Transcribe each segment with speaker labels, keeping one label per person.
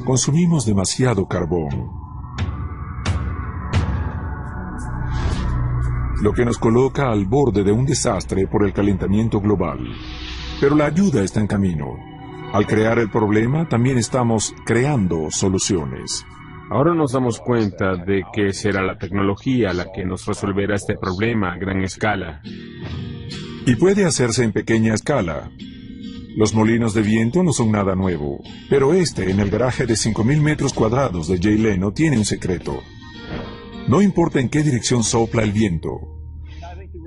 Speaker 1: consumimos demasiado carbón, lo que nos coloca al borde de un desastre por el calentamiento global. Pero la ayuda está en camino. Al crear el problema, también estamos creando soluciones.
Speaker 2: Ahora nos damos cuenta de que será la tecnología la que nos resolverá este problema a gran escala.
Speaker 1: Y puede hacerse en pequeña escala. Los molinos de viento no son nada nuevo, pero en el garaje de 5.000 metros cuadrados de Jay Leno, tiene un secreto. No importa en qué dirección sopla el viento.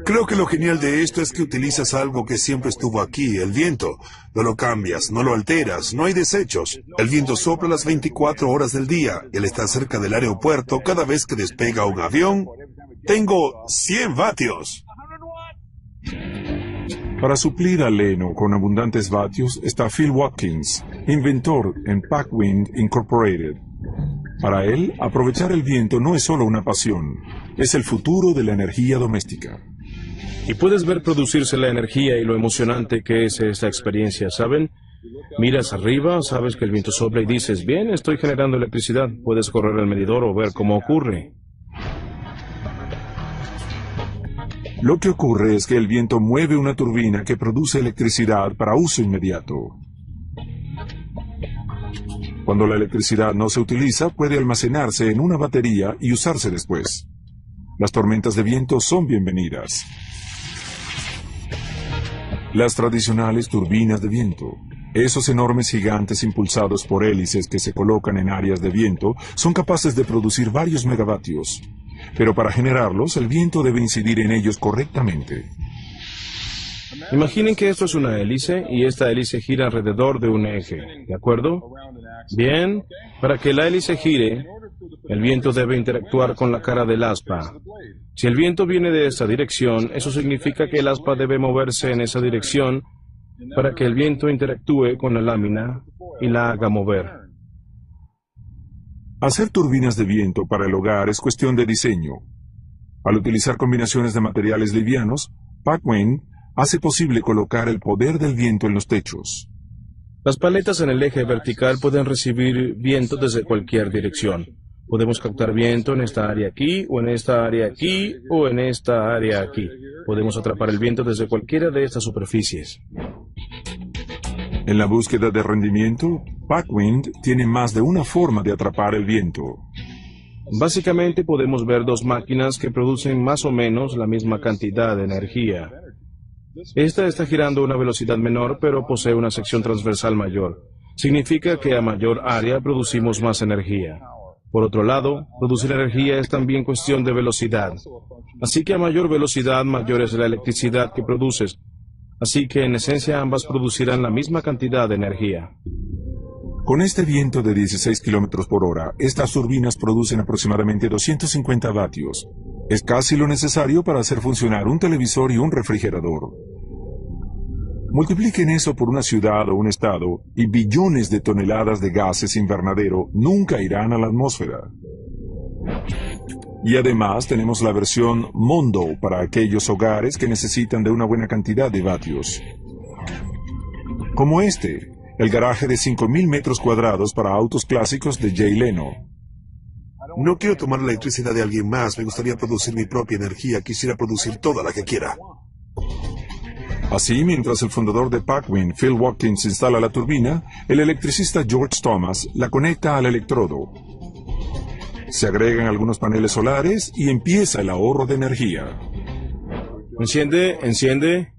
Speaker 3: Creo que lo genial de esto es que utilizas algo que siempre estuvo aquí, el viento. No lo cambias, no lo alteras, no hay desechos. El viento sopla las 24 horas del día. Él está cerca del aeropuerto cada vez que despega un avión. Tengo 100 vatios.
Speaker 1: Para suplir a Leno con abundantes vatios está Phil Watkins, inventor en Packwind Incorporated. Para él, aprovechar el viento no es solo una pasión, es el futuro de la energía doméstica.
Speaker 4: Y puedes ver producirse la energía y lo emocionante que es esta experiencia, ¿saben? Miras arriba, sabes que el viento sopla y dices, bien, estoy generando electricidad. Puedes correr el medidor o ver cómo ocurre.
Speaker 1: Lo que ocurre es que el viento mueve una turbina que produce electricidad para uso inmediato. Cuando la electricidad no se utiliza, puede almacenarse en una batería y usarse después. Las tormentas de viento son bienvenidas. Las tradicionales turbinas de viento, esos enormes gigantes impulsados por hélices que se colocan en áreas de viento, son capaces de producir varios megavatios. Pero para generarlos, el viento debe incidir en ellos correctamente.
Speaker 4: Imaginen que esto es una hélice y esta hélice gira alrededor de un eje, ¿de acuerdo? Bien, para que la hélice gire, el viento debe interactuar con la cara del aspa. Si el viento viene de esta dirección, eso significa que el aspa debe moverse en esa dirección para que el viento interactúe con la lámina y la haga mover.
Speaker 1: Hacer turbinas de viento para el hogar es cuestión de diseño. Al utilizar combinaciones de materiales livianos, Packwind hace posible colocar el poder del viento en los techos.
Speaker 4: Las paletas en el eje vertical pueden recibir viento desde cualquier dirección. Podemos captar viento en esta área aquí, o en esta área aquí, o en esta área aquí. Podemos atrapar el viento desde cualquiera de estas superficies.
Speaker 1: En la búsqueda de rendimiento, Packwind tiene más de una forma de atrapar el viento.
Speaker 4: Básicamente podemos ver dos máquinas que producen más o menos la misma cantidad de energía. Esta está girando a una velocidad menor, pero posee una sección transversal mayor. Significa que a mayor área producimos más energía. Por otro lado, producir energía es también cuestión de velocidad. Así que a mayor velocidad, mayor es la electricidad que produces. Así que en esencia ambas producirán la misma cantidad de energía.
Speaker 1: Con este viento de 16 km por hora, estas turbinas producen aproximadamente 250 vatios. Es casi lo necesario para hacer funcionar un televisor y un refrigerador. Multipliquen eso por una ciudad o un estado, y billones de toneladas de gases invernadero nunca irán a la atmósfera. Y además tenemos la versión Mondo para aquellos hogares que necesitan de una buena cantidad de vatios. Como el garaje de 5.000 metros cuadrados para autos clásicos de Jay Leno.
Speaker 3: No quiero tomar la electricidad de alguien más, me gustaría producir mi propia energía, quisiera producir toda la que quiera.
Speaker 1: Así, mientras el fundador de Packwind, Phil Watkins, instala la turbina, el electricista George Thomas la conecta al electrodo. Se agregan algunos paneles solares y empieza el ahorro de energía.
Speaker 4: Enciende.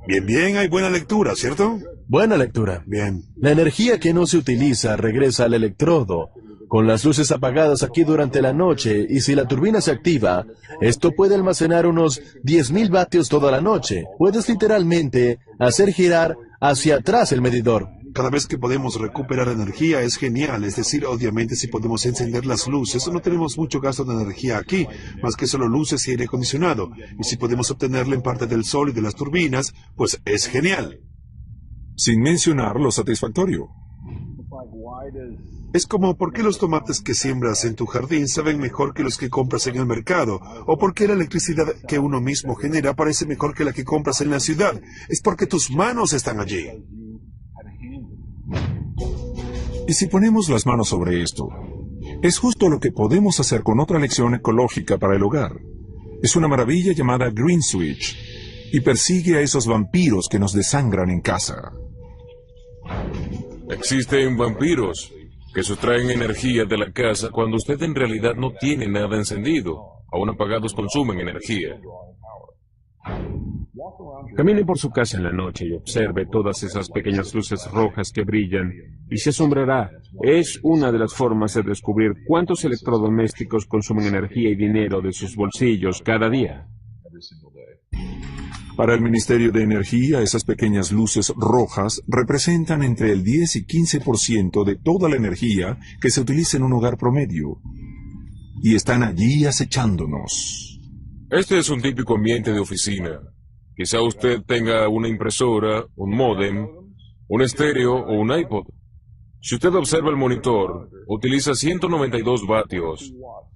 Speaker 3: Bien, bien, hay buena lectura, ¿cierto?
Speaker 5: Buena lectura.
Speaker 3: Bien.
Speaker 5: La energía que no se utiliza regresa al electrodo. Con las luces apagadas aquí durante la noche, y si la turbina se activa, esto puede almacenar unos 10.000 vatios toda la noche. Puedes literalmente hacer girar hacia atrás el medidor.
Speaker 3: Cada vez que podemos recuperar energía es genial, es decir, obviamente si podemos encender las luces, no tenemos mucho gasto de energía aquí, más que solo luces y aire acondicionado, y si podemos obtenerla en parte del sol y de las turbinas, pues es genial.
Speaker 1: Sin mencionar lo satisfactorio.
Speaker 3: Es como, ¿por qué los tomates que siembras en tu jardín saben mejor que los que compras en el mercado? ¿O por qué la electricidad que uno mismo genera parece mejor que la que compras en la ciudad? Es porque tus manos están allí.
Speaker 1: Y si ponemos las manos sobre esto, es justo lo que podemos hacer con otra lección ecológica para el hogar. Es una maravilla llamada Green Switch, y persigue a esos vampiros que nos desangran en casa.
Speaker 6: Existen vampiros que sustraen energía de la casa cuando usted en realidad no tiene nada encendido. Aún apagados consumen energía.
Speaker 2: Camine por su casa en la noche y observe todas esas pequeñas luces rojas que brillan y se asombrará. Es una de las formas de descubrir cuántos electrodomésticos consumen energía y dinero de sus bolsillos cada día.
Speaker 1: Para el Ministerio de Energía, esas pequeñas luces rojas representan entre el 10 y 15% de toda la energía que se utiliza en un hogar promedio. Y están allí acechándonos.
Speaker 6: Este es un típico ambiente de oficina. Quizá usted tenga una impresora, un módem, un estéreo o un iPod. Si usted observa el monitor, utiliza 192 vatios.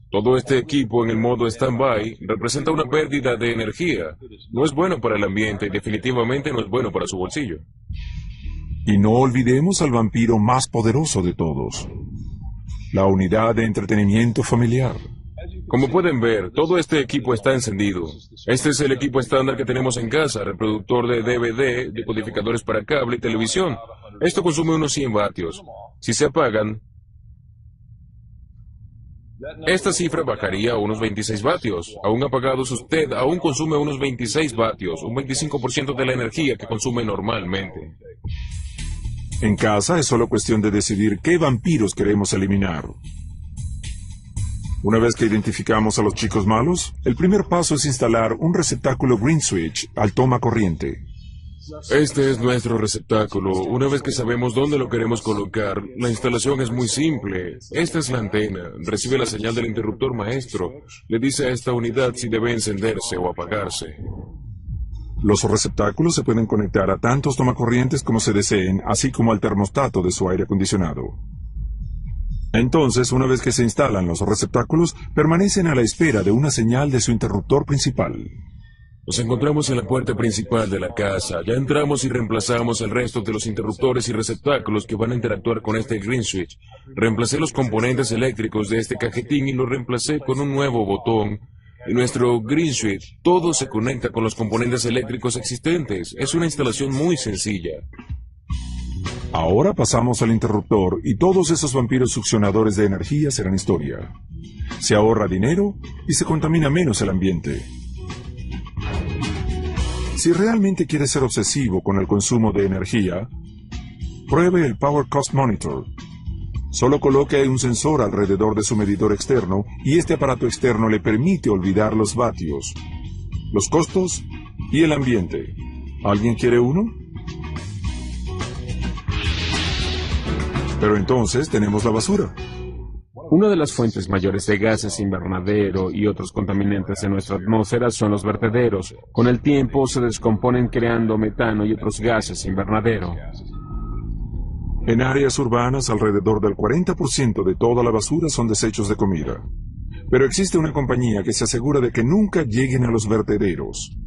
Speaker 6: Todo este equipo en el modo stand-by representa una pérdida de energía. No es bueno para el ambiente y definitivamente no es bueno para su bolsillo.
Speaker 1: Y no olvidemos al vampiro más poderoso de todos, la unidad de entretenimiento familiar.
Speaker 6: Como pueden ver, todo este equipo está encendido. Este es el equipo estándar que tenemos en casa, reproductor de DVD, decodificadores para cable y televisión. Esto consume unos 100 vatios. Si se apagan, esta cifra bajaría a unos 26 vatios. Aún apagados, usted aún consume unos 26 vatios, un 25% de la energía que consume normalmente.
Speaker 1: En casa es solo cuestión de decidir qué vampiros queremos eliminar. Una vez que identificamos a los chicos malos, el primer paso es instalar un receptáculo Green Switch al toma corriente.
Speaker 6: Este es nuestro receptáculo. Una vez que sabemos dónde lo queremos colocar, la instalación es muy simple. Esta es la antena. Recibe la señal del interruptor maestro. Le dice a esta unidad si debe encenderse o apagarse.
Speaker 1: Los receptáculos se pueden conectar a tantos tomacorrientes como se deseen, así como al termostato de su aire acondicionado. Entonces, una vez que se instalan los receptáculos, permanecen a la espera de una señal de su interruptor principal.
Speaker 6: Nos encontramos en la puerta principal de la casa. Ya entramos y reemplazamos el resto de los interruptores y receptáculos que van a interactuar con este Green Switch. Reemplacé los componentes eléctricos de este cajetín y lo reemplacé con un nuevo botón. Y nuestro Green Switch, todo se conecta con los componentes eléctricos existentes. Es una instalación muy sencilla.
Speaker 1: Ahora pasamos al interruptor y todos esos vampiros succionadores de energía serán historia. Se ahorra dinero y se contamina menos el ambiente. Si realmente quiere ser obsesivo con el consumo de energía, pruebe el Power Cost Monitor. Solo coloque un sensor alrededor de su medidor externo y este aparato externo le permite olvidar los vatios, los costos y el ambiente. ¿Alguien quiere uno? Pero entonces tenemos la basura.
Speaker 2: Una de las fuentes mayores de gases invernadero y otros contaminantes en nuestra atmósfera son los vertederos. Con el tiempo se descomponen creando metano y otros gases invernadero.
Speaker 1: En áreas urbanas, alrededor del 40% de toda la basura son desechos de comida. Pero existe una compañía que se asegura de que nunca lleguen a los vertederos.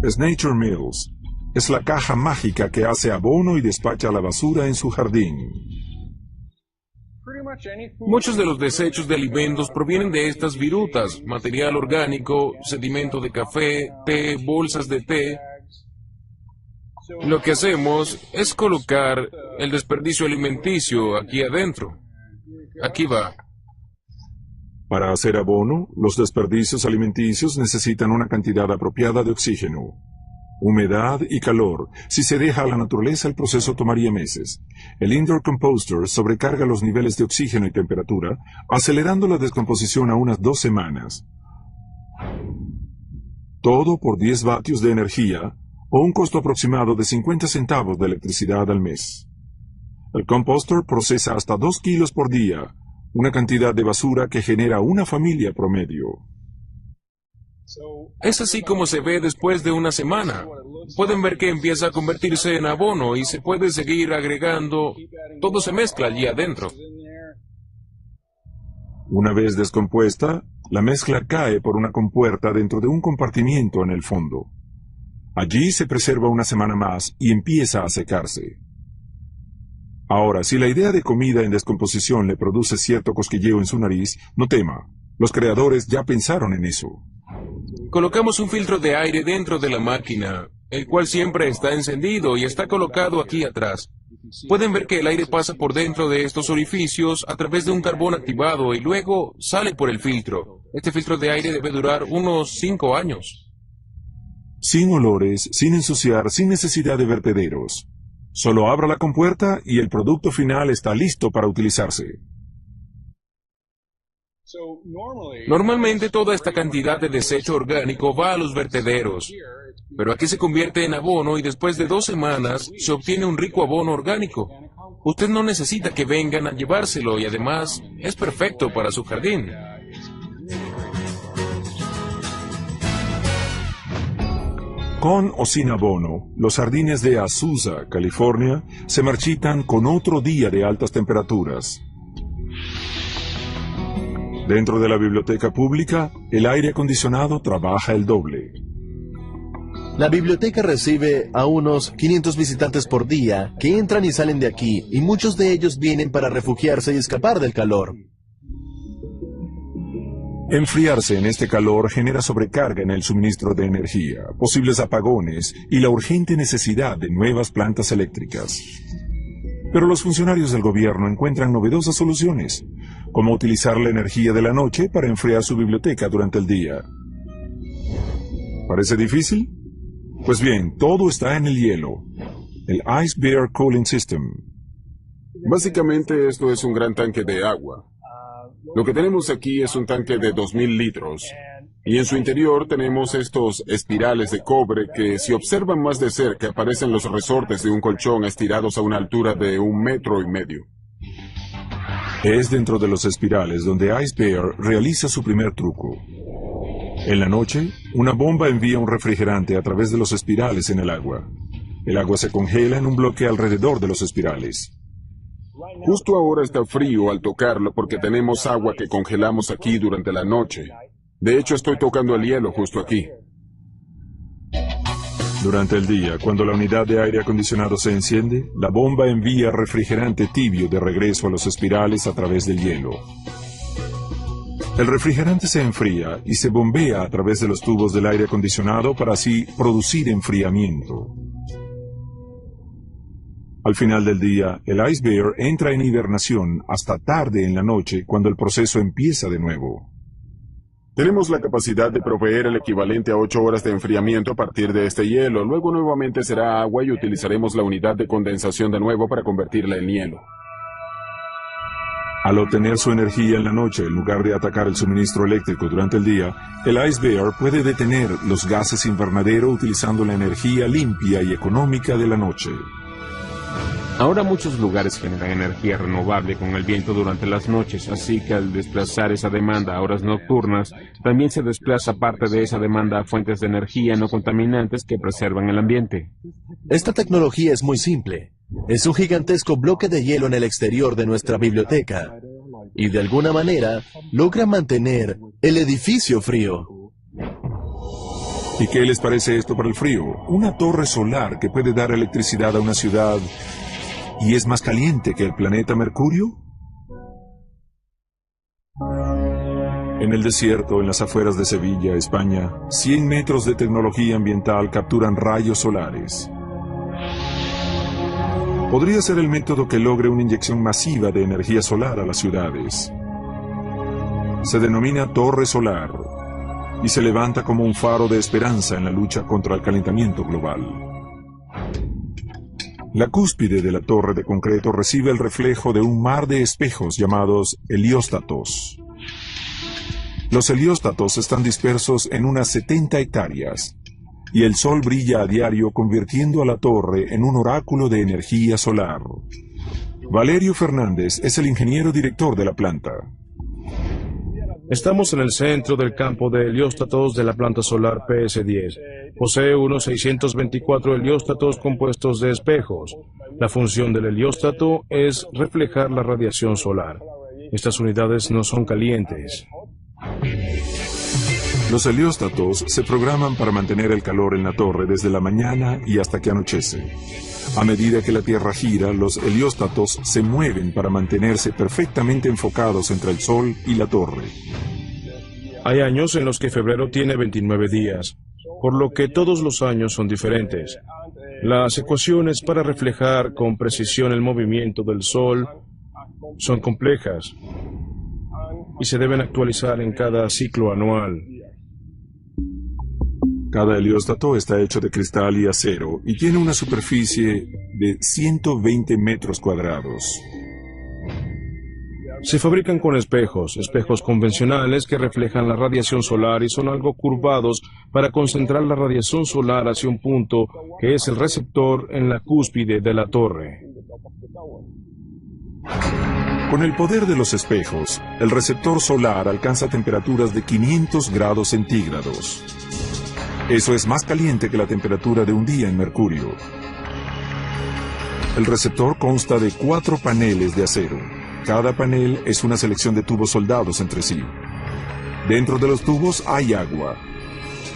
Speaker 1: Es Nature Mills. Es la caja mágica que hace abono y despacha la basura en su jardín.
Speaker 6: Muchos de los desechos de alimentos provienen de estas virutas, material orgánico, sedimento de café, té, bolsas de té. Lo que hacemos es colocar el desperdicio alimenticio aquí adentro. Aquí va.
Speaker 1: Para hacer abono, los desperdicios alimenticios necesitan una cantidad apropiada de oxígeno, humedad y calor. Si se deja a la naturaleza, el proceso tomaría meses. El Indoor Composter sobrecarga los niveles de oxígeno y temperatura, acelerando la descomposición a unas 2 semanas. Todo por 10 vatios de energía, o un costo aproximado de 50 centavos de electricidad al mes. El composter procesa hasta 2 kilos por día, una cantidad de basura que genera una familia promedio.
Speaker 6: Es así como se ve después de una semana. Pueden ver que empieza a convertirse en abono y se puede seguir agregando. Todo se mezcla allí adentro.
Speaker 1: Una vez descompuesta, la mezcla cae por una compuerta dentro de un compartimiento en el fondo. Allí se preserva una semana más y empieza a secarse. Ahora, si la idea de comida en descomposición le produce cierto cosquilleo en su nariz, no tema. Los creadores ya pensaron en eso.
Speaker 6: Colocamos un filtro de aire dentro de la máquina, el cual siempre está encendido y está colocado aquí atrás. Pueden ver que el aire pasa por dentro de estos orificios a través de un carbón activado y luego sale por el filtro. Este filtro de aire debe durar unos 5 años.
Speaker 1: Sin olores, sin ensuciar, sin necesidad de vertederos. Solo abra la compuerta y el producto final está listo para utilizarse.
Speaker 6: Normalmente toda esta cantidad de desecho orgánico va a los vertederos, pero aquí se convierte en abono y después de 2 semanas se obtiene un rico abono orgánico. Usted no necesita que vengan a llevárselo y además es perfecto para su jardín.
Speaker 1: Con o sin abono, los jardines de Azusa, California, se marchitan con otro día de altas temperaturas. Dentro de la biblioteca pública, el aire acondicionado trabaja el doble.
Speaker 5: La biblioteca recibe a unos 500 visitantes por día que entran y salen de aquí, y muchos de ellos vienen para refugiarse y escapar del calor.
Speaker 1: Enfriarse en este calor genera sobrecarga en el suministro de energía, posibles apagones y la urgente necesidad de nuevas plantas eléctricas. Pero los funcionarios del gobierno encuentran novedosas soluciones, como utilizar la energía de la noche para enfriar su biblioteca durante el día. ¿Parece difícil? Pues bien, todo está en el hielo. El Ice Bear Cooling System.
Speaker 2: Básicamente esto es un gran tanque de agua. Lo que tenemos aquí es un tanque de 2.000 litros. Y en su interior tenemos estos espirales de cobre que, si observan más de cerca, parecen los resortes de un colchón estirados a una altura de 1,5 metros.
Speaker 1: Es dentro de los espirales donde Ice Bear realiza su primer truco. En la noche, una bomba envía un refrigerante a través de los espirales en el agua. El agua se congela en un bloque alrededor de los espirales.
Speaker 2: Justo ahora está frío al tocarlo porque tenemos agua que congelamos aquí durante la noche. De hecho, estoy tocando el hielo justo aquí.
Speaker 1: Durante el día, cuando la unidad de aire acondicionado se enciende, la bomba envía refrigerante tibio de regreso a los espirales a través del hielo. El refrigerante se enfría y se bombea a través de los tubos del aire acondicionado para así producir enfriamiento. Al final del día, el Ice Bear entra en hibernación hasta tarde en la noche cuando el proceso empieza de nuevo.
Speaker 2: Tenemos la capacidad de proveer el equivalente a 8 horas de enfriamiento a partir de este hielo. Luego nuevamente será agua y utilizaremos la unidad de condensación de nuevo para convertirla en hielo.
Speaker 1: Al obtener su energía en la noche, en lugar de atacar el suministro eléctrico durante el día, el Ice Bear puede detener los gases invernadero utilizando la energía limpia y económica de la noche.
Speaker 2: Ahora muchos lugares generan energía renovable con el viento durante las noches, así que al desplazar esa demanda a horas nocturnas, también se desplaza parte de esa demanda a fuentes de energía no contaminantes que preservan el ambiente.
Speaker 5: Esta tecnología es muy simple. Es un gigantesco bloque de hielo en el exterior de nuestra biblioteca. Y de alguna manera, logra mantener el edificio frío.
Speaker 1: ¿Y qué les parece esto para el frío? Una torre solar que puede dar electricidad a una ciudad y es más caliente que el planeta Mercurio. En el desierto, en las afueras de Sevilla, España, 100 metros de tecnología ambiental capturan rayos solares. Podría ser el método que logre una inyección masiva de energía solar a las ciudades. Se denomina torre solar y se levanta como un faro de esperanza en la lucha contra el calentamiento global. La cúspide de la torre de concreto recibe el reflejo de un mar de espejos llamados helióstatos. Los helióstatos están dispersos en unas 70 hectáreas, y el sol brilla a diario convirtiendo a la torre en un oráculo de energía solar. Valerio Fernández es el ingeniero director de la planta.
Speaker 4: Estamos en el centro del campo de helióstatos de la planta solar PS10. Posee unos 624 helióstatos compuestos de espejos. La función del helióstato es reflejar la radiación solar. Estas unidades no son calientes.
Speaker 1: Los helióstatos se programan para mantener el calor en la torre desde la mañana y hasta que anochece. A medida que la Tierra gira, los helióstatos se mueven para mantenerse perfectamente enfocados entre el Sol y la torre.
Speaker 4: Hay años en los que febrero tiene 29 días, por lo que todos los años son diferentes. Las ecuaciones para reflejar con precisión el movimiento del Sol son complejas y se deben actualizar en cada ciclo anual.
Speaker 1: Cada helióstato está hecho de cristal y acero y tiene una superficie de 120 metros cuadrados.
Speaker 4: Se fabrican con espejos convencionales que reflejan la radiación solar y son algo curvados para concentrar la radiación solar hacia un punto que es el receptor en la cúspide de la torre.
Speaker 1: Con el poder de los espejos, el receptor solar alcanza temperaturas de 500 grados centígrados. Eso es más caliente que la temperatura de un día en Mercurio. El receptor consta de 4 paneles de acero. Cada panel es una selección de tubos soldados entre sí. Dentro de los tubos hay agua.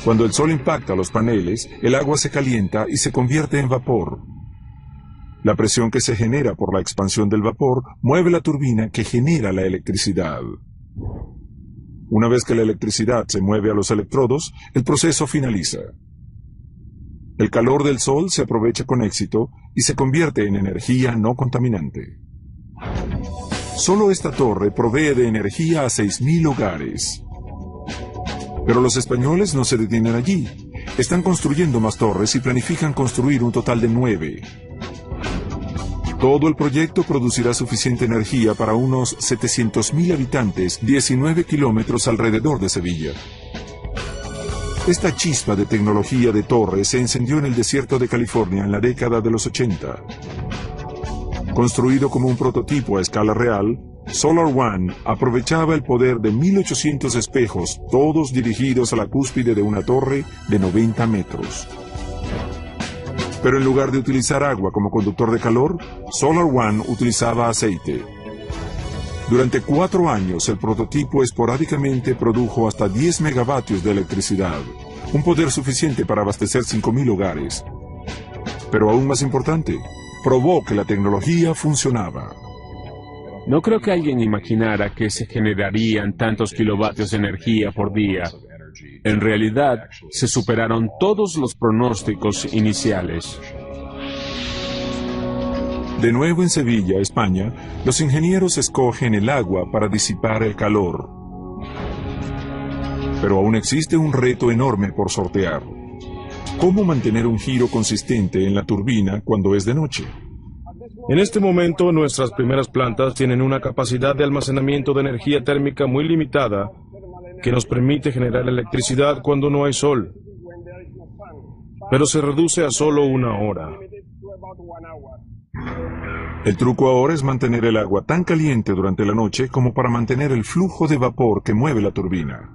Speaker 1: Cuando el Sol impacta los paneles, el agua se calienta y se convierte en vapor. La presión que se genera por la expansión del vapor mueve la turbina que genera la electricidad. Una vez que la electricidad se mueve a los electrodos, el proceso finaliza. El calor del Sol se aprovecha con éxito y se convierte en energía no contaminante. Solo esta torre provee de energía a 6.000 hogares. Pero los españoles no se detienen allí. Están construyendo más torres y planifican construir un total de 9. Todo el proyecto producirá suficiente energía para unos 700.000 habitantes 19 kilómetros alrededor de Sevilla. Esta chispa de tecnología de torres se encendió en el desierto de California en la década de los 80. Construido como un prototipo a escala real, Solar One aprovechaba el poder de 1.800 espejos, todos dirigidos a la cúspide de una torre de 90 metros. Pero en lugar de utilizar agua como conductor de calor, Solar One utilizaba aceite. Durante 4 años, el prototipo esporádicamente produjo hasta 10 megavatios de electricidad, un poder suficiente para abastecer 5.000 hogares. Pero aún más importante, probó que la tecnología funcionaba.
Speaker 2: No creo que alguien imaginara que se generarían tantos kilovatios de energía por día. En realidad, se superaron todos los pronósticos iniciales.
Speaker 1: De nuevo en Sevilla, España, los ingenieros escogen el agua para disipar el calor. Pero aún existe un reto enorme por sortear. ¿Cómo mantener un giro consistente en la turbina cuando es de noche?
Speaker 4: En este momento, nuestras primeras plantas tienen una capacidad de almacenamiento de energía térmica muy limitada que nos permite generar electricidad cuando no hay sol, pero se reduce a solo 1 hora.
Speaker 1: El truco ahora es mantener el agua tan caliente durante la noche como para mantener el flujo de vapor que mueve la turbina.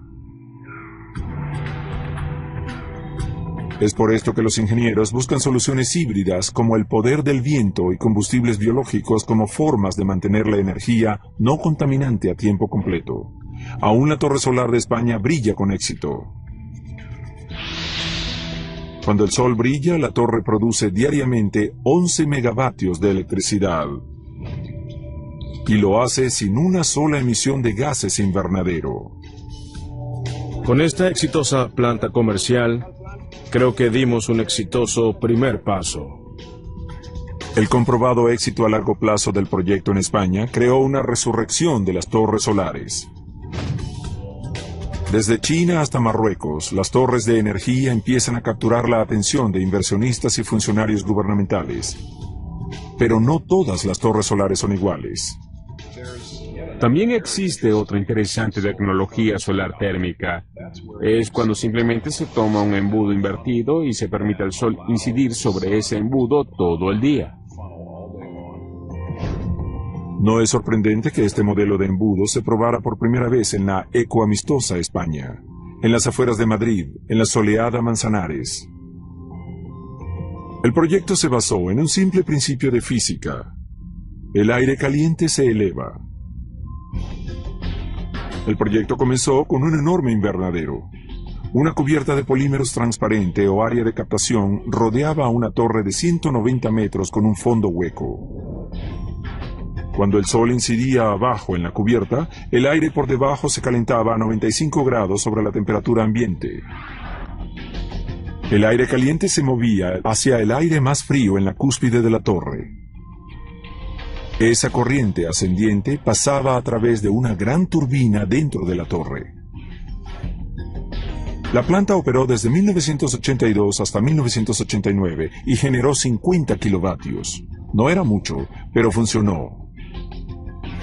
Speaker 1: Es por esto que los ingenieros buscan soluciones híbridas como el poder del viento y combustibles biológicos como formas de mantener la energía no contaminante a tiempo completo. Aún la torre solar de España brilla con éxito. Cuando el sol brilla, la torre produce diariamente 11 megavatios de electricidad. Y lo hace sin una sola emisión de gases invernadero.
Speaker 4: Con esta exitosa planta comercial, creo que dimos un exitoso primer paso.
Speaker 1: El comprobado éxito a largo plazo del proyecto en España creó una resurrección de las torres solares. Desde China hasta Marruecos, las torres de energía empiezan a capturar la atención de inversionistas y funcionarios gubernamentales. Pero no todas las torres solares son iguales.
Speaker 2: También existe otra interesante tecnología solar térmica. Es cuando simplemente se toma un embudo invertido y se permite al sol incidir sobre ese embudo todo el día.
Speaker 1: No es sorprendente que este modelo de embudo se probara por primera vez en la ecoamistosa España, en las afueras de Madrid, en la soleada Manzanares. El proyecto se basó en un simple principio de física. El aire caliente se eleva. El proyecto comenzó con un enorme invernadero. Una cubierta de polímeros transparente o área de captación rodeaba una torre de 190 metros con un fondo hueco. Cuando el sol incidía abajo en la cubierta, el aire por debajo se calentaba a 95 grados sobre la temperatura ambiente. El aire caliente se movía hacia el aire más frío en la cúspide de la torre. Esa corriente ascendiente pasaba a través de una gran turbina dentro de la torre. La planta operó desde 1982 hasta 1989 y generó 50 kilovatios. No era mucho, pero funcionó.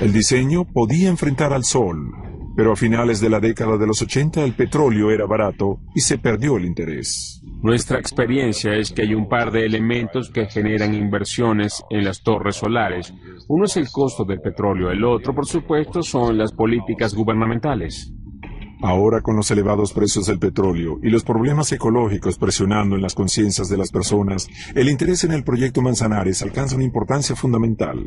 Speaker 1: El diseño podía enfrentar al sol, pero a finales de la década de los 80 el petróleo era barato y se perdió el interés.
Speaker 2: Nuestra experiencia es que hay un par de elementos que generan inversiones en las torres solares. Uno es el costo del petróleo, el otro, por supuesto, son las políticas gubernamentales.
Speaker 1: Ahora, con los elevados precios del petróleo y los problemas ecológicos presionando en las conciencias de las personas, el interés en el proyecto Manzanares alcanza una importancia fundamental.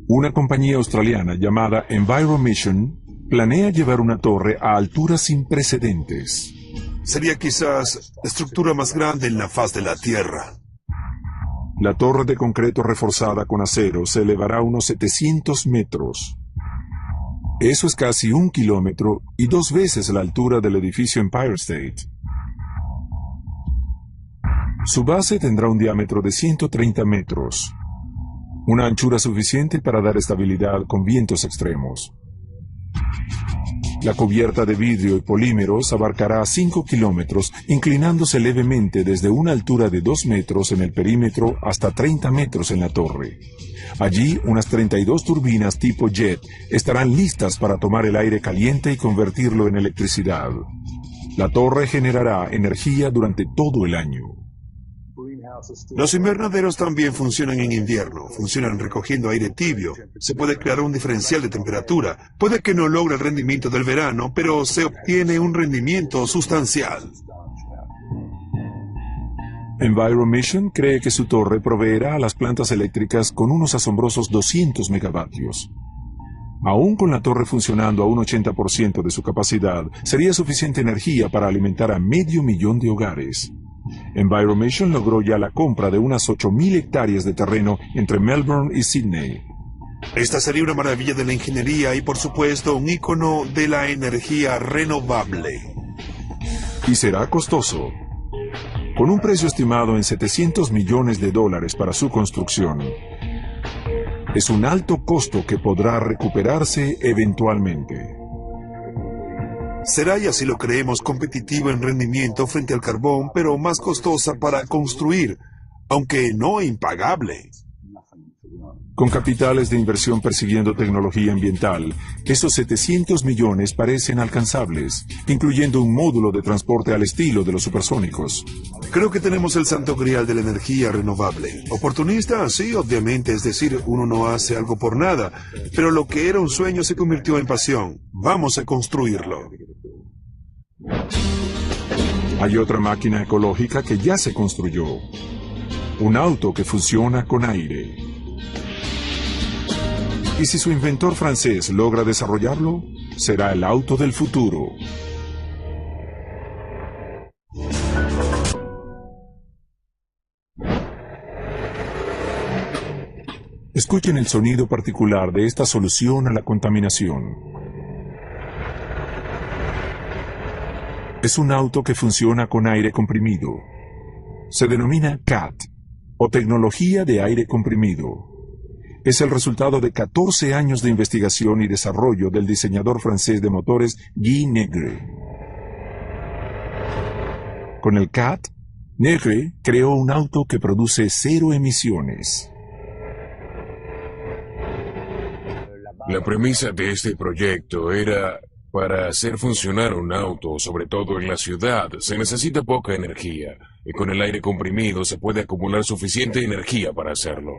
Speaker 1: Una compañía australiana llamada EnviroMission planea llevar una torre a alturas sin precedentes.
Speaker 3: Sería quizás la estructura más grande en la faz de la Tierra.
Speaker 1: La torre de concreto reforzada con acero se elevará a unos 700 metros. Eso es casi 1 kilómetro y 2 veces la altura del edificio Empire State. Su base tendrá un diámetro de 130 metros, una anchura suficiente para dar estabilidad con vientos extremos. La cubierta de vidrio y polímeros abarcará 5 kilómetros, inclinándose levemente desde una altura de 2 metros en el perímetro hasta 30 metros en la torre. Allí, unas 32 turbinas tipo jet estarán listas para tomar el aire caliente y convertirlo en electricidad. La torre generará energía durante todo el año.
Speaker 3: Los invernaderos también funcionan en invierno, funcionan recogiendo aire tibio. Se puede crear un diferencial de temperatura. Puede que no logre el rendimiento del verano, pero se obtiene un rendimiento sustancial.
Speaker 1: EnviroMission cree que su torre proveerá a las plantas eléctricas con unos asombrosos 200 megavatios. Aún con la torre funcionando a un 80% de su capacidad, sería suficiente energía para alimentar a 500,000 de hogares. EnviroMission logró ya la compra de unas 8,000 hectáreas de terreno entre Melbourne y Sydney.
Speaker 3: Esta sería una maravilla de la ingeniería y, por supuesto, un ícono de la energía renovable.
Speaker 1: Y será costoso. Con un precio estimado en $700 millones para su construcción, es un alto costo que podrá recuperarse eventualmente.
Speaker 3: Será, y así lo creemos, competitiva en rendimiento frente al carbón, pero más costosa para construir, aunque no impagable.
Speaker 1: Con capitales de inversión persiguiendo tecnología ambiental, esos 700 millones parecen alcanzables, incluyendo un módulo de transporte al estilo de los supersónicos.
Speaker 3: Creo que tenemos el santo grial de la energía renovable. Oportunista, sí, obviamente, es decir, uno no hace algo por nada, pero lo que era un sueño se convirtió en pasión. Vamos a construirlo.
Speaker 1: Hay otra máquina ecológica que ya se construyó. Un auto que funciona con aire. Y si su inventor francés logra desarrollarlo, será el auto del futuro. Escuchen el sonido particular de esta solución a la contaminación. Es un auto que funciona con aire comprimido. Se denomina CAT, o tecnología de aire comprimido. Es el resultado de 14 años de investigación y desarrollo del diseñador francés de motores Guy Negre. Con el CAT, Negre creó un auto que produce 0 emisiones.
Speaker 6: La premisa de este proyecto era, para hacer funcionar un auto, sobre todo en la ciudad, se necesita poca energía, y con el aire comprimido se puede acumular suficiente energía para hacerlo.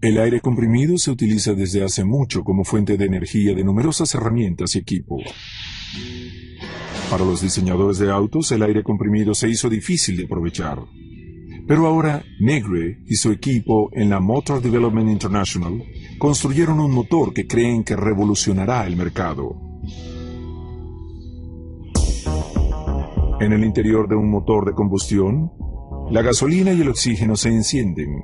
Speaker 1: El aire comprimido se utiliza desde hace mucho como fuente de energía de numerosas herramientas y equipos. Para los diseñadores de autos, el aire comprimido se hizo difícil de aprovechar. Pero ahora, Negre y su equipo en la Motor Development International construyeron un motor que creen que revolucionará el mercado. En el interior de un motor de combustión, la gasolina y el oxígeno se encienden.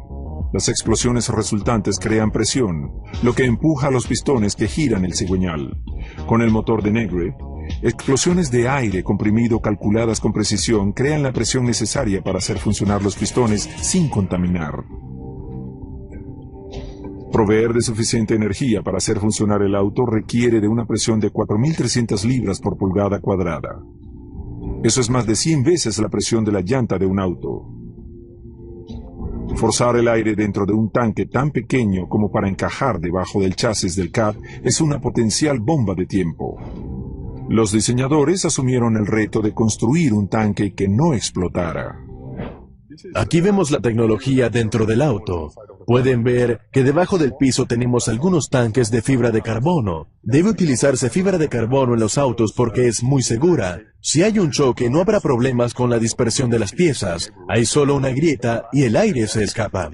Speaker 1: Las explosiones resultantes crean presión, lo que empuja a los pistones que giran el cigüeñal. Con el motor de Negre, explosiones de aire comprimido calculadas con precisión crean la presión necesaria para hacer funcionar los pistones sin contaminar. Proveer de suficiente energía para hacer funcionar el auto requiere de una presión de 4.300 libras por pulgada cuadrada. Eso es más de 100 veces la presión de la llanta de un auto. Forzar el aire dentro de un tanque tan pequeño como para encajar debajo del chasis del CAT es una potencial bomba de tiempo. Los diseñadores asumieron el reto de construir un tanque que no explotara.
Speaker 5: Aquí vemos la tecnología dentro del auto. Pueden ver que debajo del piso tenemos algunos tanques de fibra de carbono. Debe utilizarse fibra de carbono en los autos porque es muy segura. Si hay un choque no habrá problemas con la dispersión de las piezas. Hay solo una grieta y el aire se escapa.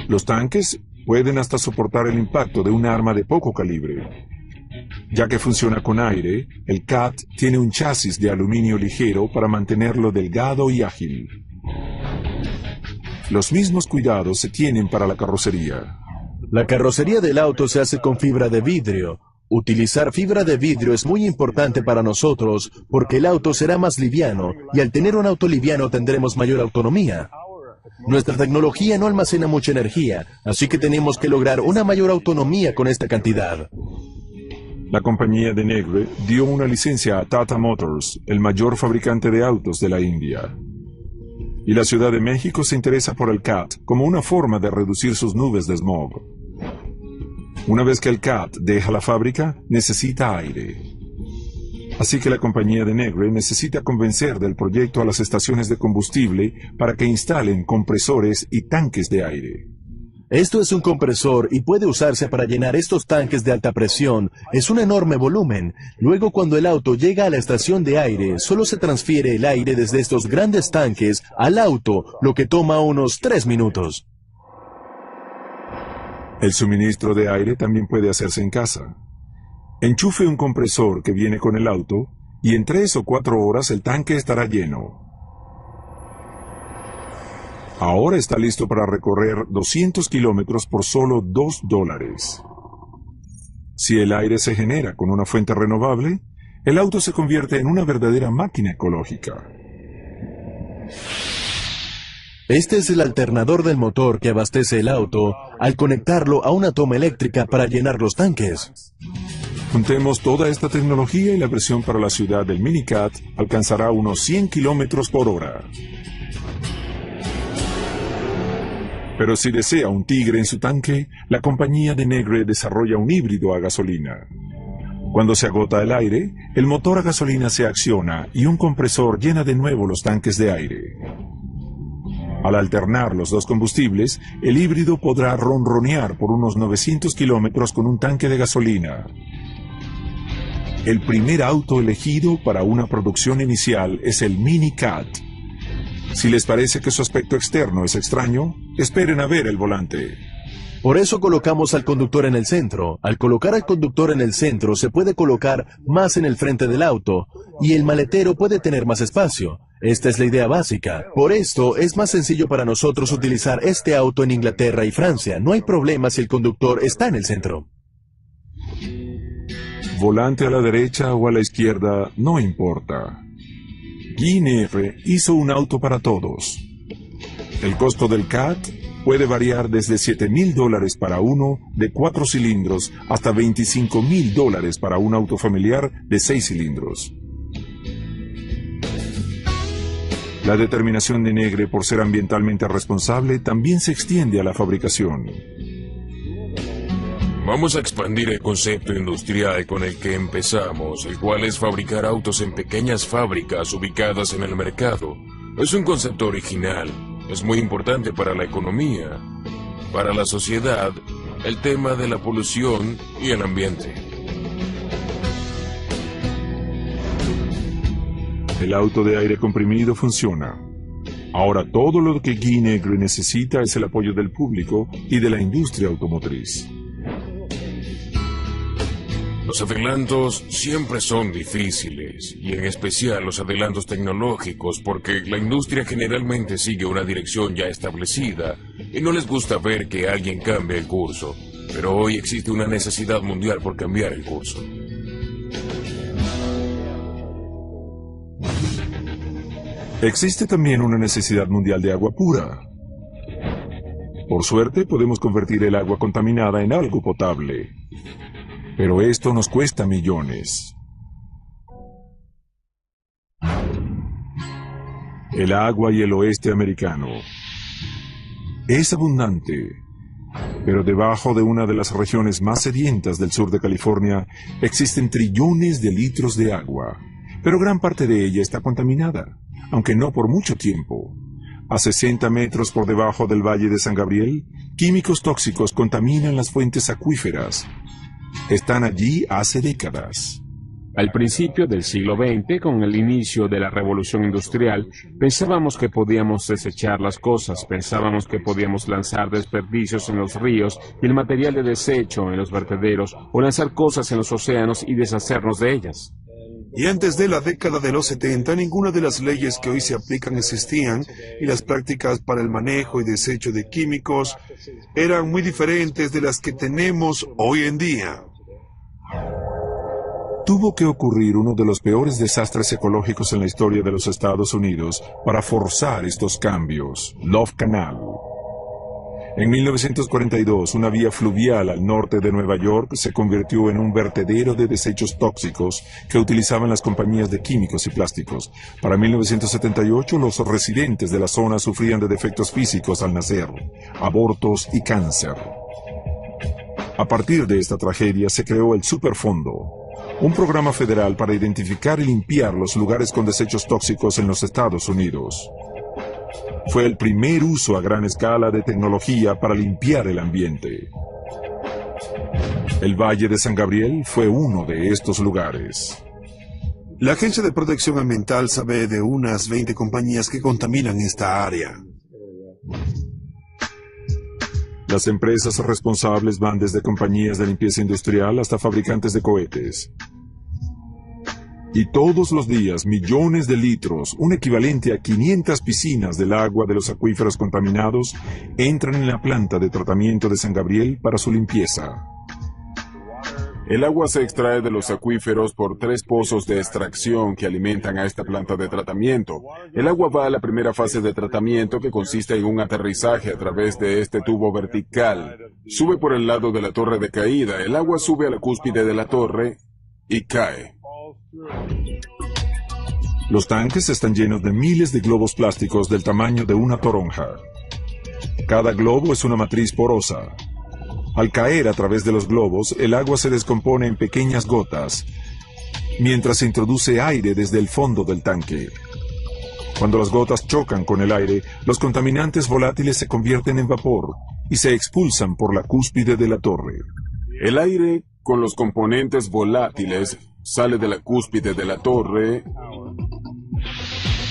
Speaker 1: Los tanques pueden hasta soportar el impacto de un arma de poco calibre. Ya que funciona con aire, el CAT tiene un chasis de aluminio ligero para mantenerlo delgado y ágil. Los mismos cuidados se tienen para la carrocería.
Speaker 5: La carrocería del auto se hace con fibra de vidrio. Utilizar fibra de vidrio es muy importante para nosotros porque el auto será más liviano y al tener un auto liviano tendremos mayor autonomía. Nuestra tecnología no almacena mucha energía, así que tenemos que lograr una mayor autonomía con esta cantidad.
Speaker 1: La compañía de Negre dio una licencia a Tata Motors, el mayor fabricante de autos de la India. Y la Ciudad de México se interesa por el CAT como una forma de reducir sus nubes de smog. Una vez que el CAT deja la fábrica, necesita aire. Así que la compañía de Negre necesita convencer del proyecto a las estaciones de combustible para que instalen compresores y tanques de aire.
Speaker 5: Esto es un compresor y puede usarse para llenar estos tanques de alta presión. Es un enorme volumen. Luego, cuando el auto llega a la estación de aire, solo se transfiere el aire desde estos grandes tanques al auto, lo que toma unos 3 minutos.
Speaker 1: El suministro de aire también puede hacerse en casa. Enchufe un compresor que viene con el auto y en 3 o 4 horas el tanque estará lleno. Ahora está listo para recorrer 200 kilómetros por solo $2. Si el aire se genera con una fuente renovable, el auto se convierte en una verdadera máquina ecológica.
Speaker 5: Este es el alternador del motor que abastece el auto al conectarlo a una toma eléctrica para llenar los tanques.
Speaker 1: Juntemos toda esta tecnología y la presión para la ciudad del Minicat alcanzará unos 100 kilómetros por hora. Pero si desea un tigre en su tanque, la compañía de Negre desarrolla un híbrido a gasolina. Cuando se agota el aire, el motor a gasolina se acciona y un compresor llena de nuevo los tanques de aire. Al alternar los dos combustibles, el híbrido podrá ronronear por unos 900 kilómetros con un tanque de gasolina. El primer auto elegido para una producción inicial es el Minicat. Si les parece que su aspecto externo es extraño, esperen a ver el volante.
Speaker 5: Por eso colocamos al conductor en el centro. Al colocar al conductor en el centro, se puede colocar más en el frente del auto, y el maletero puede tener más espacio. Esta es la idea básica. Por esto, es más sencillo para nosotros utilizar este auto en Inglaterra y Francia. No hay problema si el conductor está en el centro.
Speaker 1: Volante a la derecha o a la izquierda, no importa. Guy hizo un auto para todos. El costo del CAT puede variar desde $7,000 para uno de 4 cilindros hasta $25,000 para un auto familiar de 6 cilindros. La determinación de Negre por ser ambientalmente responsable también se extiende a la fabricación.
Speaker 6: Vamos a expandir el concepto industrial con el que empezamos, el cual es fabricar autos en pequeñas fábricas ubicadas en el mercado. Es un concepto original, es muy importante para la economía, para la sociedad, el tema de la polución y el ambiente.
Speaker 1: El auto de aire comprimido funciona. Ahora todo lo que Guy Negre necesita es el apoyo del público y de la industria automotriz.
Speaker 6: Los adelantos siempre son difíciles, y en especial los adelantos tecnológicos, porque la industria generalmente sigue una dirección ya establecida y no les gusta ver que alguien cambie el curso. Pero hoy existe una necesidad mundial por cambiar el curso.
Speaker 1: Existe también una necesidad mundial de agua pura. Por suerte, podemos convertir el agua contaminada en algo potable. Pero esto nos cuesta millones. El agua y el oeste americano es abundante, pero debajo de una de las regiones más sedientas del sur de California existen trillones de litros de agua, pero gran parte de ella está contaminada, aunque no por mucho tiempo. A 60 metros por debajo del Valle de San Gabriel, químicos tóxicos contaminan las fuentes acuíferas. Están allí hace décadas.
Speaker 2: Al principio del siglo XX, con el inicio de la revolución industrial, pensábamos que podíamos desechar las cosas, pensábamos que podíamos lanzar desperdicios en los ríos y el material de desecho en los vertederos, o lanzar cosas en los océanos y deshacernos de ellas.
Speaker 3: Y antes de la década de los 70, ninguna de las leyes que hoy se aplican existían, y las prácticas para el manejo y desecho de químicos eran muy diferentes de las que tenemos hoy en día.
Speaker 1: Tuvo que ocurrir uno de los peores desastres ecológicos en la historia de los Estados Unidos para forzar estos cambios: Love Canal. En 1942, una vía fluvial al norte de Nueva York se convirtió en un vertedero de desechos tóxicos que utilizaban las compañías de químicos y plásticos. Para 1978, los residentes de la zona sufrían de defectos físicos al nacer, abortos y cáncer. A partir de esta tragedia se creó el Superfondo, un programa federal para identificar y limpiar los lugares con desechos tóxicos en los Estados Unidos. Fue el primer uso a gran escala de tecnología para limpiar el ambiente. El Valle de San Gabriel fue uno de estos lugares.
Speaker 3: La Agencia de Protección Ambiental sabe de unas 20 compañías que contaminan esta área.
Speaker 1: Las empresas responsables van desde compañías de limpieza industrial hasta fabricantes de cohetes. Y todos los días millones de litros, un equivalente a 500 piscinas del agua de los acuíferos contaminados, entran en la planta de tratamiento de San Gabriel para su limpieza.
Speaker 2: El agua se extrae de los acuíferos por 3 pozos de extracción que alimentan a esta planta de tratamiento. El agua va a la primera fase de tratamiento, que consiste en un aterrizaje a través de este tubo vertical. Sube por el lado de la torre de caída. El agua sube a la cúspide de la torre y cae.
Speaker 1: Los tanques están llenos de miles de globos plásticos del tamaño de una toronja. Cada globo es una matriz porosa. Al caer a través de los globos, el agua se descompone en pequeñas gotas, mientras se introduce aire desde el fondo del tanque. Cuando las gotas chocan con el aire, los contaminantes volátiles se convierten en vapor y se expulsan por la cúspide de la torre.
Speaker 2: El aire con los componentes volátiles sale de la cúspide de la torre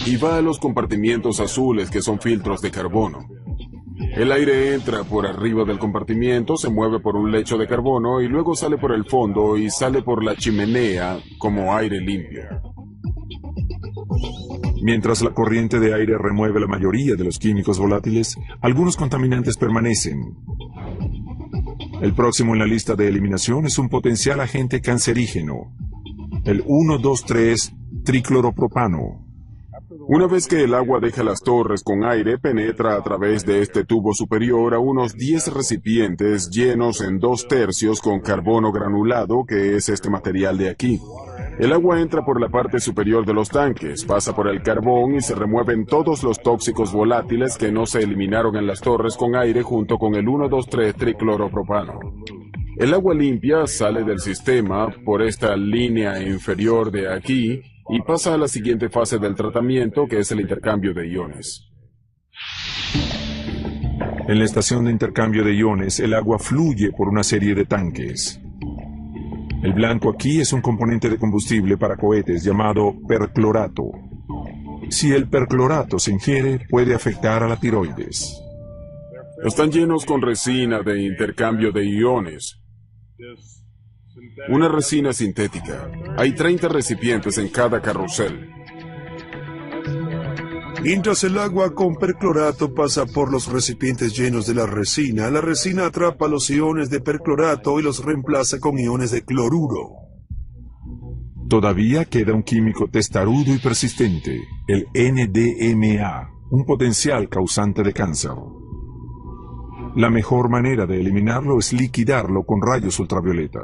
Speaker 2: y va a los compartimientos azules, que son filtros de carbono. El aire entra por arriba del compartimiento, se mueve por un lecho de carbono y luego sale por el fondo y sale por la chimenea como aire limpio.
Speaker 1: Mientras la corriente de aire remueve la mayoría de los químicos volátiles, algunos contaminantes permanecen. El próximo en la lista de eliminación es un potencial agente cancerígeno, el 1,2,3-tricloropropano.
Speaker 2: Una vez que el agua deja las torres con aire, penetra a través de este tubo superior a unos 10 recipientes llenos en 2/3 con carbono granulado, que es este material de aquí. El agua entra por la parte superior de los tanques, pasa por el carbón y se remueven todos los tóxicos volátiles que no se eliminaron en las torres con aire junto con el 1,2,3-tricloropropano. El agua limpia sale del sistema por esta línea inferior de aquí y pasa a la siguiente fase del tratamiento, que es el intercambio de iones.
Speaker 1: En la estación de intercambio de iones, el agua fluye por una serie de tanques. El blanco aquí es un componente de combustible para cohetes llamado perclorato. Si el perclorato se ingiere, puede afectar a la tiroides.
Speaker 2: Están llenos con resina de intercambio de iones.
Speaker 7: Una resina sintética. Hay 30 recipientes en cada carrusel.
Speaker 3: Mientras el agua con perclorato pasa por los recipientes llenos de la resina atrapa los iones de perclorato y los reemplaza con iones de cloruro.
Speaker 1: Todavía queda un químico testarudo y persistente, el NDMA, un potencial causante de cáncer. La mejor manera de eliminarlo es liquidarlo con rayos ultravioleta.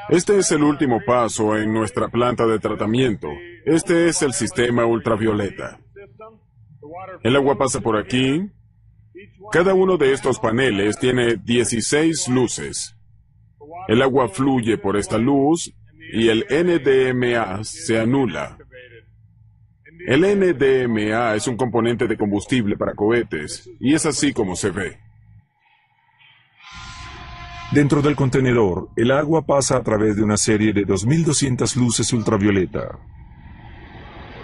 Speaker 7: Este es el último paso en nuestra planta de tratamiento. Este es el sistema ultravioleta. El agua pasa por aquí. Cada uno de estos paneles tiene 16 luces. El agua fluye por esta luz y el NDMA se anula. El NDMA es un componente de combustible para cohetes, y es así como se ve.
Speaker 1: Dentro del contenedor, el agua pasa a través de una serie de 2200 luces ultravioleta.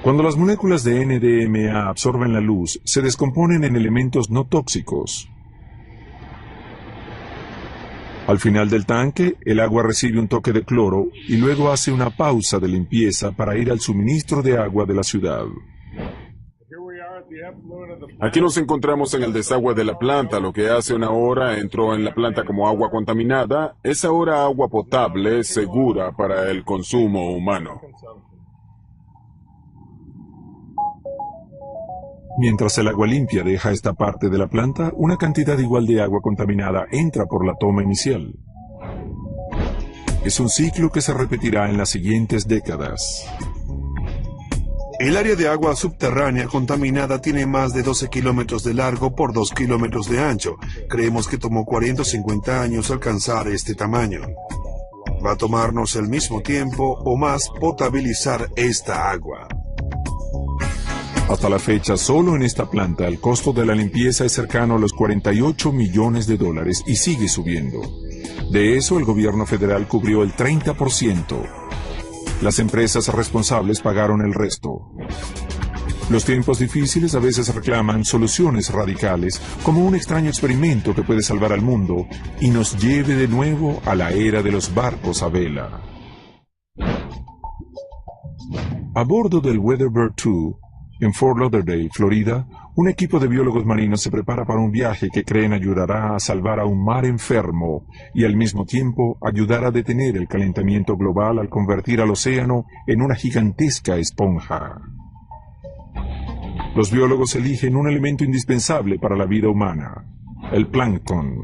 Speaker 1: Cuando las moléculas de NDMA absorben la luz, se descomponen en elementos no tóxicos. Al final del tanque, el agua recibe un toque de cloro y luego hace una pausa de limpieza para ir al suministro de agua de la ciudad.
Speaker 7: Aquí nos encontramos en el desagüe de la planta. Lo que hace una hora entró en la planta como agua contaminada, es ahora agua potable, segura para el consumo humano.
Speaker 1: Mientras el agua limpia deja esta parte de la planta, una cantidad igual de agua contaminada entra por la toma inicial. Es un ciclo que se repetirá en las siguientes décadas.
Speaker 3: El área de agua subterránea contaminada tiene más de 12 kilómetros de largo por 2 kilómetros de ancho. Creemos que tomó 40 o 50 años alcanzar este tamaño. Va a tomarnos el mismo tiempo o más potabilizar esta agua.
Speaker 1: Hasta la fecha, solo en esta planta, el costo de la limpieza es cercano a los 48 millones de dólares y sigue subiendo. De eso, el gobierno federal cubrió el 30%. Las empresas responsables pagaron el resto. Los tiempos difíciles a veces reclaman soluciones radicales, como un extraño experimento que puede salvar al mundo y nos lleve de nuevo a la era de los barcos a vela. A bordo del Weatherbird 2, en Fort Lauderdale, Florida, un equipo de biólogos marinos se prepara para un viaje que creen ayudará a salvar a un mar enfermo y al mismo tiempo ayudar a detener el calentamiento global al convertir al océano en una gigantesca esponja. Los biólogos eligen un elemento indispensable para la vida humana, el plancton.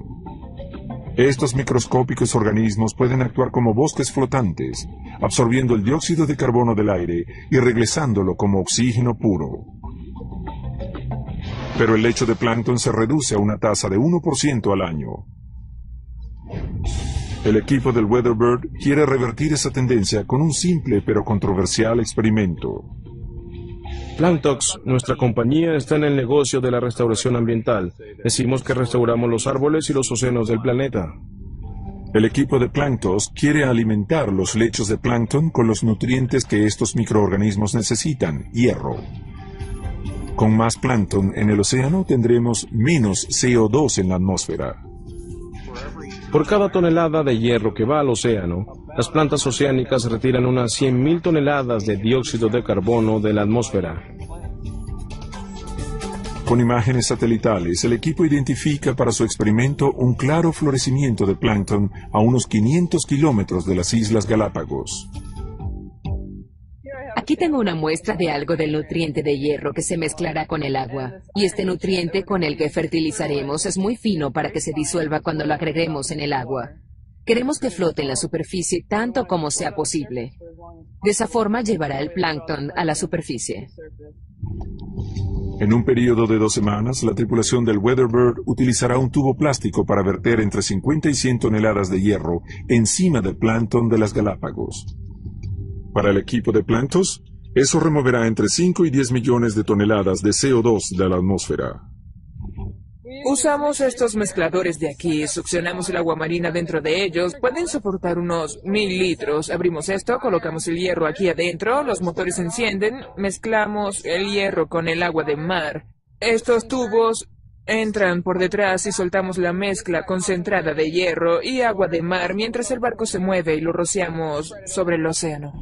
Speaker 1: Estos microscópicos organismos pueden actuar como bosques flotantes, absorbiendo el dióxido de carbono del aire y regresándolo como oxígeno puro. Pero el lecho de plancton se reduce a una tasa de 1% al año. El equipo del Weatherbird quiere revertir esa tendencia con un simple pero controversial experimento.
Speaker 4: Planktox, nuestra compañía está en el negocio de la restauración ambiental. Decimos que restauramos los árboles y los océanos del planeta.
Speaker 1: El equipo de Planktos quiere alimentar los lechos de plancton con los nutrientes que estos microorganismos necesitan, hierro. Con más plancton en el océano tendremos menos CO2 en la atmósfera.
Speaker 4: Por cada tonelada de hierro que va al océano, las plantas oceánicas retiran unas 100.000 toneladas de dióxido de carbono de la atmósfera.
Speaker 1: Con imágenes satelitales, el equipo identifica para su experimento un claro florecimiento de plancton a unos 500 kilómetros de las Islas Galápagos.
Speaker 8: Aquí tengo una muestra de algo del nutriente de hierro que se mezclará con el agua. Y este nutriente con el que fertilizaremos es muy fino para que se disuelva cuando lo agreguemos en el agua. Queremos que flote en la superficie tanto como sea posible. De esa forma llevará el plancton a la superficie.
Speaker 1: En un periodo de 2 semanas, la tripulación del Weatherbird utilizará un tubo plástico para verter entre 50 y 100 toneladas de hierro encima del plancton de las Galápagos. Para el equipo de Planktos, eso removerá entre 5 y 10 millones de toneladas de CO2 de la atmósfera.
Speaker 9: Usamos estos mezcladores de aquí, succionamos el agua marina dentro de ellos, pueden soportar unos 1000 litros. Abrimos esto, colocamos el hierro aquí adentro, los motores se encienden, mezclamos el hierro con el agua de mar. Estos tubos entran por detrás y soltamos la mezcla concentrada de hierro y agua de mar mientras el barco se mueve y lo rociamos sobre el océano.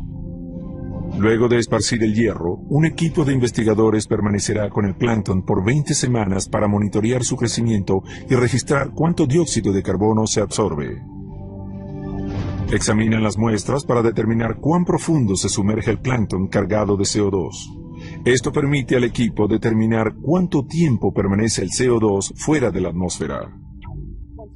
Speaker 1: Luego de esparcir el hierro, un equipo de investigadores permanecerá con el plancton por 20 semanas para monitorear su crecimiento y registrar cuánto dióxido de carbono se absorbe. Examinan las muestras para determinar cuán profundo se sumerge el plancton cargado de CO2. Esto permite al equipo determinar cuánto tiempo permanece el CO2 fuera de la atmósfera.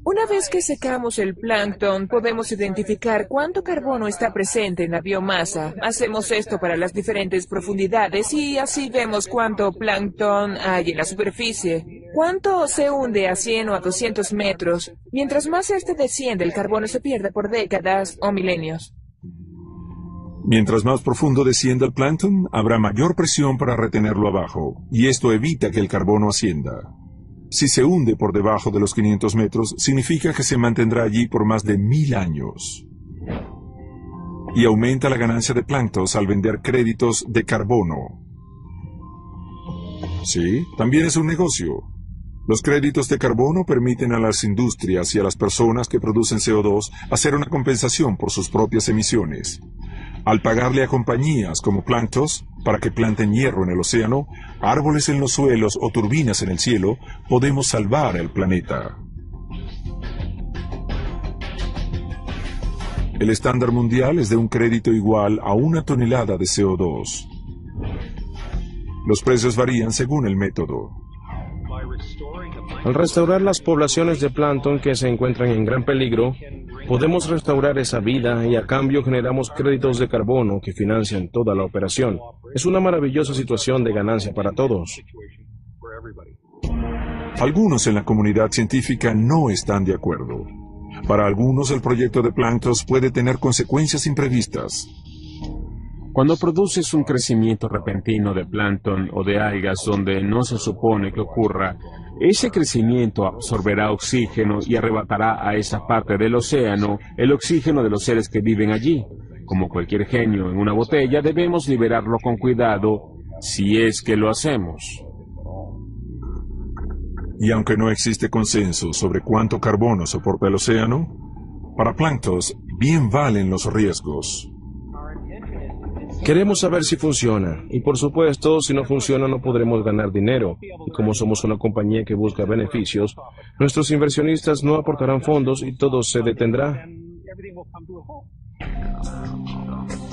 Speaker 9: Una vez que secamos el plancton, podemos identificar cuánto carbono está presente en la biomasa. Hacemos esto para las diferentes profundidades y así vemos cuánto plancton hay en la superficie. Cuánto se hunde a 100 o a 200 metros. Mientras más este desciende, el carbono se pierde por décadas o milenios.
Speaker 1: Mientras más profundo descienda el plancton, habrá mayor presión para retenerlo abajo, y esto evita que el carbono ascienda. Si se hunde por debajo de los 500 metros, significa que se mantendrá allí por más de 1000 años. Y aumenta la ganancia de planctos al vender créditos de carbono. Sí, también es un negocio. Los créditos de carbono permiten a las industrias y a las personas que producen CO2 hacer una compensación por sus propias emisiones. Al pagarle a compañías como Planctos para que planten hierro en el océano, árboles en los suelos o turbinas en el cielo, podemos salvar el planeta. El estándar mundial es de un crédito igual a 1 tonelada de CO2. Los precios varían según el método.
Speaker 4: Al restaurar las poblaciones de plancton que se encuentran en gran peligro, podemos restaurar esa vida y a cambio generamos créditos de carbono que financian toda la operación. Es una maravillosa situación de ganancia para todos.
Speaker 1: Algunos en la comunidad científica no están de acuerdo. Para algunos el proyecto de Planctos puede tener consecuencias imprevistas.
Speaker 2: Cuando produces un crecimiento repentino de plancton o de algas donde no se supone que ocurra, ese crecimiento absorberá oxígeno y arrebatará a esa parte del océano el oxígeno de los seres que viven allí. Como cualquier genio en una botella, debemos liberarlo con cuidado si es que lo hacemos.
Speaker 1: Y aunque no existe consenso sobre cuánto carbono soporta el océano, para Planctos bien valen los riesgos.
Speaker 4: Queremos saber si funciona, y por supuesto, si no funciona no podremos ganar dinero, y como somos una compañía que busca beneficios, nuestros inversionistas no aportarán fondos y todo se detendrá.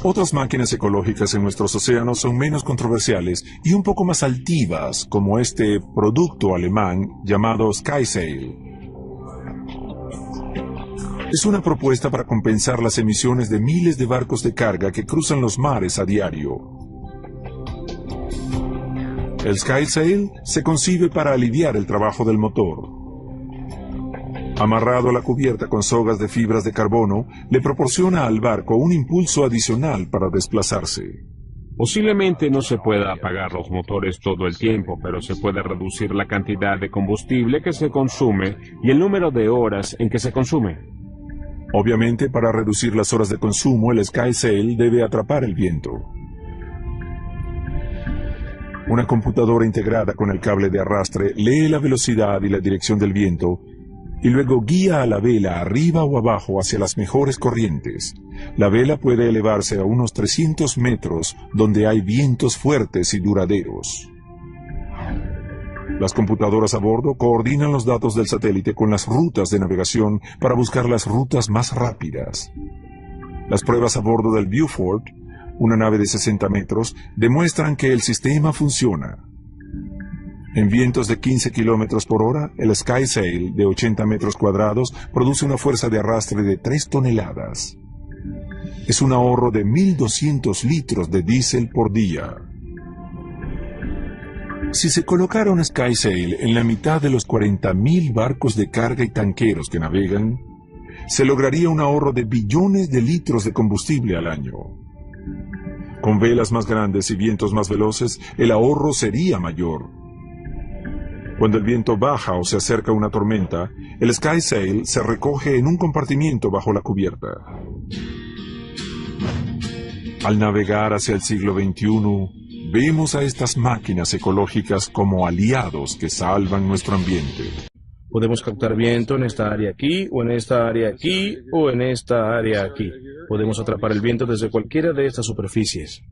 Speaker 1: Otras máquinas ecológicas en nuestros océanos son menos controversiales y un poco más altivas, como este producto alemán llamado SkySail. Es una propuesta para compensar las emisiones de miles de barcos de carga que cruzan los mares a diario. El SkySail se concibe para aliviar el trabajo del motor. Amarrado a la cubierta con sogas de fibras de carbono, le proporciona al barco un impulso adicional para desplazarse.
Speaker 2: Posiblemente no se pueda apagar los motores todo el tiempo, pero se puede reducir la cantidad de combustible que se consume y el número de horas en que se consume.
Speaker 1: Obviamente, para reducir las horas de consumo, el SkySail debe atrapar el viento. Una computadora integrada con el cable de arrastre lee la velocidad y la dirección del viento y luego guía a la vela arriba o abajo hacia las mejores corrientes. La vela puede elevarse a unos 300 metros donde hay vientos fuertes y duraderos. Las computadoras a bordo coordinan los datos del satélite con las rutas de navegación para buscar las rutas más rápidas. Las pruebas a bordo del Beaufort, una nave de 60 metros, demuestran que el sistema funciona. En vientos de 15 kilómetros por hora, el SkySail de 80 metros cuadrados produce una fuerza de arrastre de 3 toneladas. Es un ahorro de 1.200 litros de diésel por día. Si se colocara un SkySail en la mitad de los 40.000 barcos de carga y tanqueros que navegan, se lograría un ahorro de billones de litros de combustible al año. Con velas más grandes y vientos más veloces, el ahorro sería mayor. Cuando el viento baja o se acerca una tormenta, el SkySail se recoge en un compartimiento bajo la cubierta. Al navegar hacia el siglo XXI, Vemos a estas máquinas ecológicas como aliados que salvan nuestro ambiente.
Speaker 4: Podemos captar viento en esta área aquí, o en esta área aquí, o en esta área aquí. Podemos atrapar el viento desde cualquiera de estas superficies.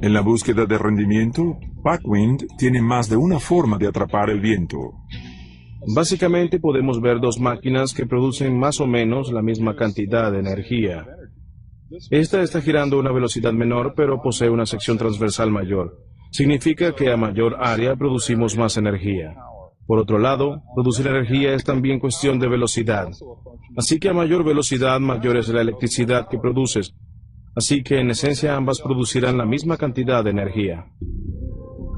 Speaker 1: En la búsqueda de rendimiento, Packwind tiene más de una forma de atrapar el viento.
Speaker 4: Básicamente podemos ver dos máquinas que producen más o menos la misma cantidad de energía. Esta está girando a una velocidad menor, pero posee una sección transversal mayor. Significa que a mayor área producimos más energía. Por otro lado, producir energía es también cuestión de velocidad. Así que a mayor velocidad, mayor es la electricidad que produces. Así que en esencia ambas producirán la misma cantidad de energía.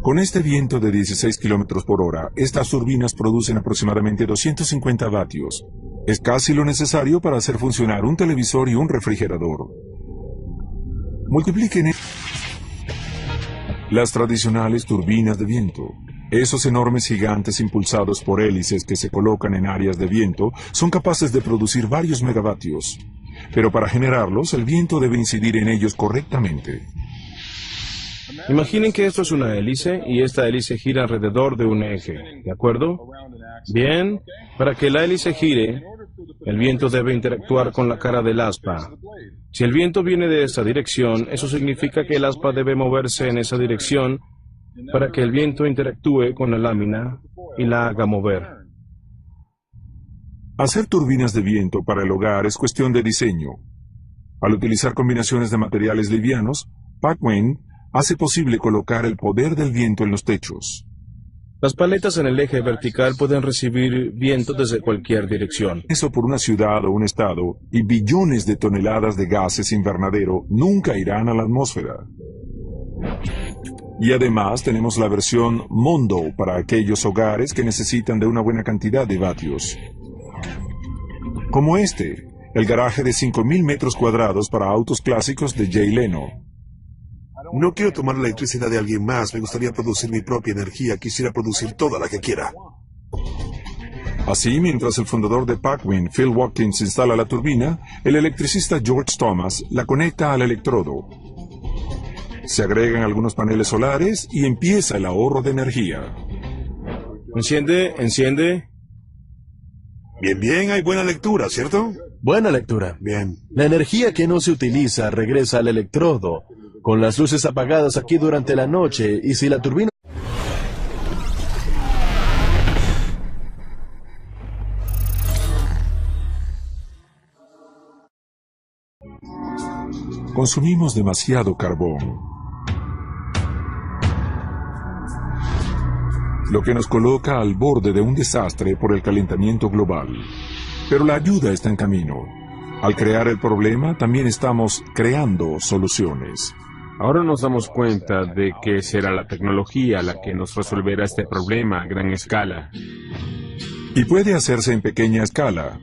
Speaker 1: Con este viento de 16 km por hora, estas turbinas producen aproximadamente 250 vatios. Es casi lo necesario para hacer funcionar un televisor y un refrigerador. Multipliquen las tradicionales turbinas de viento. Esos enormes gigantes impulsados por hélices que se colocan en áreas de viento son capaces de producir varios megavatios. Pero para generarlos, el viento debe incidir en ellos correctamente.
Speaker 4: Imaginen que esto es una hélice y esta hélice gira alrededor de un eje, ¿de acuerdo? Bien, para que la hélice gire, el viento debe interactuar con la cara del aspa. Si el viento viene de esta dirección, eso significa que el aspa debe moverse en esa dirección para que el viento interactúe con la lámina y la haga mover.
Speaker 1: Hacer turbinas de viento para el hogar es cuestión de diseño. Al utilizar combinaciones de materiales livianos, Packwind hace posible colocar el poder del viento en los techos.
Speaker 4: Las paletas en el eje vertical pueden recibir viento desde cualquier dirección.
Speaker 1: Eso por una ciudad o un estado, y billones de toneladas de gases invernadero nunca irán a la atmósfera. Y además tenemos la versión Mondo para aquellos hogares que necesitan de una buena cantidad de vatios. Como este, el garaje de 5.000 metros cuadrados para autos clásicos de Jay Leno.
Speaker 3: No quiero tomar la electricidad de alguien más, me gustaría producir mi propia energía, quisiera producir toda la que quiera.
Speaker 1: Así, mientras el fundador de Packwind, Phil Watkins, instala la turbina, el electricista George Thomas la conecta al electrodo. Se agregan algunos paneles solares y empieza el ahorro de energía.
Speaker 4: Enciende.
Speaker 3: Bien, bien, hay buena lectura, ¿cierto?
Speaker 5: Buena lectura.
Speaker 3: Bien.
Speaker 5: La energía que no se utiliza regresa al electrodo, con las luces apagadas aquí durante la noche, y si la turbina...
Speaker 1: Consumimos demasiado carbón, lo que nos coloca al borde de un desastre por el calentamiento global. Pero la ayuda está en camino. Al crear el problema, también estamos creando soluciones.
Speaker 2: Ahora nos damos cuenta de que será la tecnología la que nos resolverá este problema a gran escala.
Speaker 1: Y puede hacerse en pequeña escala.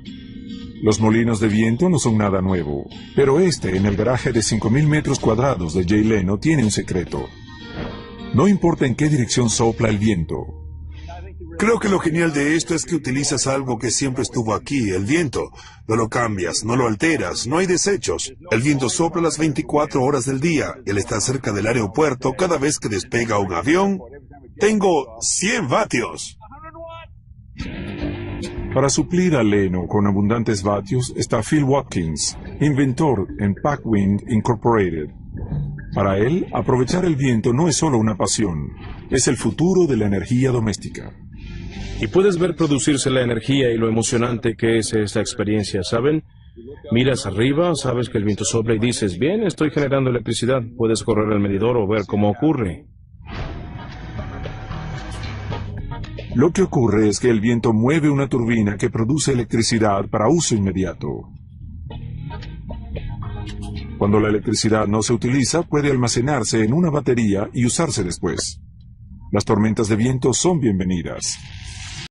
Speaker 1: Los molinos de viento no son nada nuevo, pero este, en el garaje de 5.000 metros cuadrados de Jay Leno, tiene un secreto. No importa en qué dirección sopla el viento.
Speaker 3: Creo que lo genial de esto es que utilizas algo que siempre estuvo aquí, el viento. No lo cambias, no lo alteras, no hay desechos. El viento sopla las 24 horas del día. Él está cerca del aeropuerto cada vez que despega un avión. Tengo 100 vatios.
Speaker 1: Para suplir a Leno con abundantes vatios está Phil Watkins, inventor en Packwind Incorporated. Para él, aprovechar el viento no es solo una pasión, es el futuro de la energía doméstica.
Speaker 4: Y puedes ver producirse la energía y lo emocionante que es esta experiencia, ¿saben? Miras arriba, sabes que el viento sopla y dices, bien, estoy generando electricidad. Puedes correr al medidor o ver cómo ocurre.
Speaker 1: Lo que ocurre es que el viento mueve una turbina que produce electricidad para uso inmediato. Cuando la electricidad no se utiliza, puede almacenarse en una batería y usarse después. Las tormentas de viento son bienvenidas.